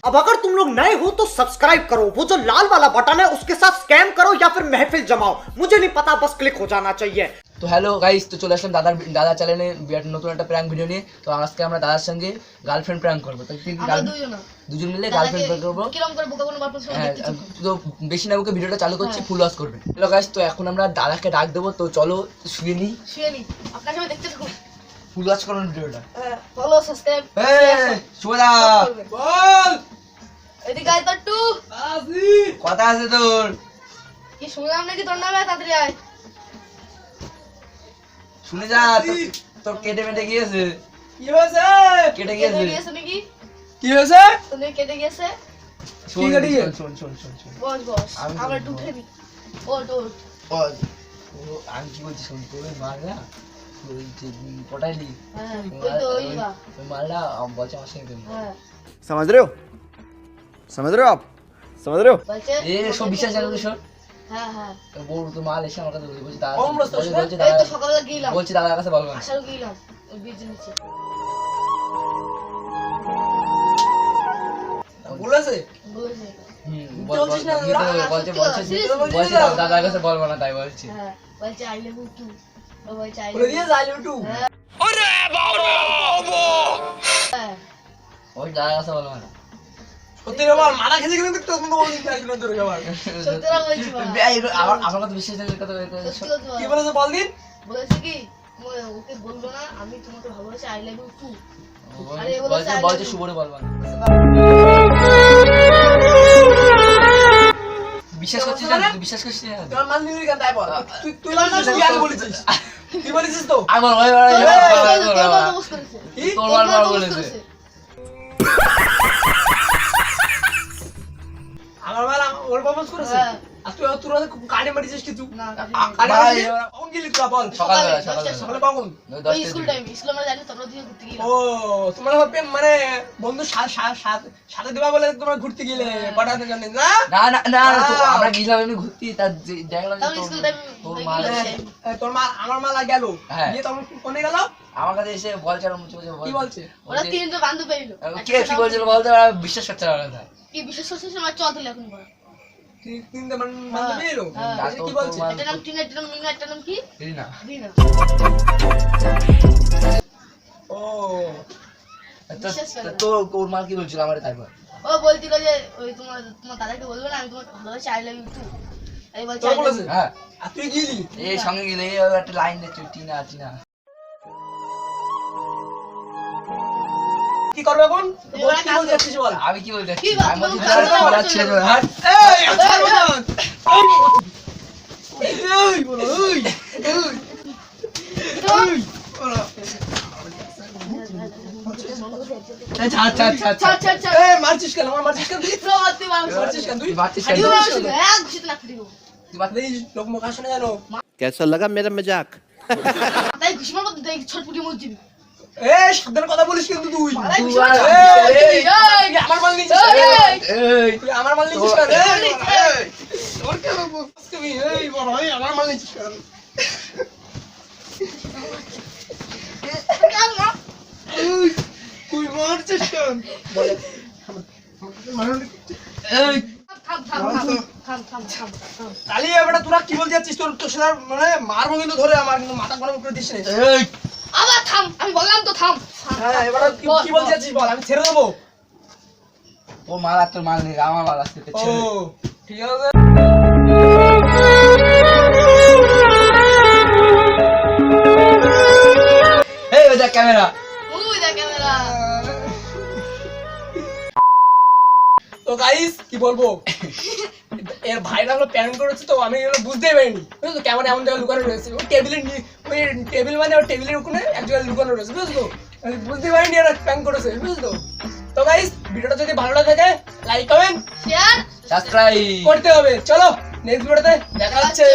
अब अगर तुम लोग नए हो तो सब्सक्राइब करो, वो जो लाल वाला बटन है उसके साथ स्कैम करो या फिर महफिल जमाओ, मुझे नहीं पता, बस क्लिक हो जाना चाहिए। তো হ্যালো গাইস, তো চলে আসলাম দাদা চ্যানেলে নতুন একটা প্র্যাঙ্ক ভিডিও নিয়ে। তো আজকে আমরা দাদার সঙ্গে গার্লফ্রেন্ড প্র্যাঙ্ক করবো। তো দুজন মিলে গার্লফ্রেন্ড প্র্যাঙ্ক করবো। তো বেশি না, ওকে ভিডিওটা চালু করছি, ফুল ওয়াচ করবে। হ্যালো গাইস, তো এখন আমরা দাদাকে ডাক দেবো। তো চলো শুয়ে নি, আপনার সবাই দেখতে থাকুন, ফুল ওয়াচ করুন ভিডিওটা। Follow subscribe. শুভদা বল, এদিকে আয় টু কথা আছে তোর। কি শুনলাম নাকি তোর নামে, তাড়াতাড়ি আয়। শুনে যা, তোর কেটে মেটে গিয়েছে। কি হয়েছে? কেটে কেটে গিয়েছে। গিয়েছে নাকি? কি হয়েছে? তুমি কেটে গিয়েছে? শোন কেটে গিয়েছে? শোন। বস আমি আমরা বলবো। ঢুকে নি। ওট আমি কি বলছি শোন, তোর মার না ওই যে পটাইলি, হ্যাঁ ওই তো ওই বা ওই মালটা বলছে আমার সঙ্গে তুমি। হ্যাঁ समझ रहे हो आप समझ रहे हो? বলছে এ সব বিশ্বাস জানো সব। হ্যাঁ বউ তো মাল এসে আমার কাছে বলছে দাদা, কম রাস্তা বলছে শুনে? এই তো সকালে গিয়েলাম, বলছি দাদার কাছে বলবো না। আসারও গিয়েলাম ওই বীজের নিচে। বলেছে? বলেছে বলছিস না, বলছে দাদার কাছে বলবো না, তাই বলছি। হ্যাঁ বলছে আই লাভ ইউ টু। ও বলছে আই বলে দিয়ে যাই ইউটিউব। হ্যাঁ ওই দাদার কাছে বলবো না। সত্যি রে বল, মারা খেতে গেলে তো তোর মতো বলছিস না কিলো তোর খাবার। সত্যি কথা বলছি বাবা। আমার কথা বিশ্বাস নেই কথা। সত্যি কথা কি বল। বলেছে বল দিন? বলেছে কি ওকে বলবো না, আমি তোমাকে ভালোবাসি, আই লাভ ইউ টু। আরে বলেছে I love বলছে you. শুভরে বলবো না। বিশ্বাস করছিস না? তুই বিশ্বাস করছিস না? তোর মান নিবি কেন তাই বল। তুই বলেছিস কি আর বলেছিস? কি বলেছিস তো? আমি বলবো তোর মা বস করেছে। কি? তোর তোর মা মার বস বলেছে। করেছে। আমার মাল ওর প্রপোজ করেছে। হ্যাঁ। আর তুই তোর কানে মারিছিস কিছু? না কানে ভাই, মারিছিস? কখন গেলি তুই বল? সকালবেলা সকালে কখন? ওই স্কুল টাইম, স্কুল আমরা জানি তোমরা দুজন ঘুরতে গেলাম। ও তোমার হবে মানে বন্ধু সাথে দেবা বলে তোমরা ঘুরতে গেলে পাঠাতে জানেন না? আমরা গেলাম এমনি ঘুরতে, তার দেখলাম যে তাহলে স্কুল টাইম তোর হয়ে মা গেল। তোর মা আমার মালা গেল। হ্যাঁ। দিয়ে তখন কোনে গেল? আমার কাছে এসে বলছে আর মুছে কি বলছে? ওরা তিনজন বান্ধব পেইল। কি বলছিল বলতে, ওরা বিশ্বাস করছে না ওরা। কি বিশেষ করছিস আমার চল তাহলে এখন বল। তিনটে বান্ধবী এলো। হ্যাঁ। কি বলছে? একটা নাম টিনা, একটা নাম মিনা, একটা নাম কি? না রিনা। ও বিশ্বাস করে না। তোর মা কি বলছিল আমার, তাই বল। ও বলছিল যে ওই তোমার দাদাকে বলবে না আমি তোমাকে ভালোবাসি, আই লাভ ইউ টু। এই বলছে তোর বলেছে? হ্যাঁ, আর তুই গেলি? এই সঙ্গে গেলে একটা লাইন দিচ্ছে টিনা। কি করবে এখন? ওরা কি বলতে যাচ্ছিস বল? আমি কি বলতে কি চাচ্ছি? বল? আমি বলছি তুমি দাদা, কাঁদো না, ওরা ছেড়ে চলে দেবে, হ্যাঁ। এই আচ্ছা বল। এই বলো এই বলো। ছাড়। ছাড় ছাড় ছাড়। এই মারছিস কেন? আমার মারছিস কেন? প্রমাতি মানুষ। মারছিস কেন তুই? তুই বাচ্চিস আরে কেন? মানুষ হ্যাঁ ঘুষিতে লাগতে দিব। তুই বাচ্চা এই লোক মুখ আসে না জানো? कैसा लगा मेरा मजाक? তাই ঘুষি মারবো তো দেখ ছটপুটি মরছি। এই সাবধানে কথা বলিস কিন্তু তুই। আরে ঘুষি তুই মারবো। এই, তুই আমার মাল নিছিস কেন? এই তুই আমার মাল নিছিস কেন? এই, এই, তোর কেন বলছিস তুমি? এই বড় ভাই আমার মাল নিছিস কেন? এই, তুই মারছিস কেন? বলে এই থাম। তালি এবারে তোরা কি বলতে যাচ্ছিস? তোর সাথে মানে মারবো কিন্তু ধরে, আমার কিন্তু মাথা গরম করে দিস না। এই আবার থাম, আমি বললাম তো থাম। হ্যাঁ এবারে কি বলতে যাচ্ছিস বল, আমি ছেড়ে দেবো। ও মাল আর তোর মাল নেই, আমার মাল আসতে ও ঠিক আছে। এই ওই দেখ ক্যামেরা। ওই দেখ ক্যামেরা। তো গাইস কি বলবো, এর ভাইরা হলো প্ল্যান করেছে, তো আমি এগুলো বুঝতেই পারিনি। বুঝছো, ক্যামেরা এমন জায়গায় লুকানো রয়েছে, ওই টেবিল মানে ওই টেবিলের ওখানে এক জায়গায় লুকানো রয়েছে, বুঝলো? আমি বুঝতে পারিনি এরা প্ল্যান করেছে, বুঝলো? তো গাইস ভিডিওটা যদি ভালো লাগে থাকে লাইক কমেন্ট শেয়ার সাবস্ক্রাইব করতে হবে। চলো নেক্সট ভিডিওতে দেখা হচ্ছে।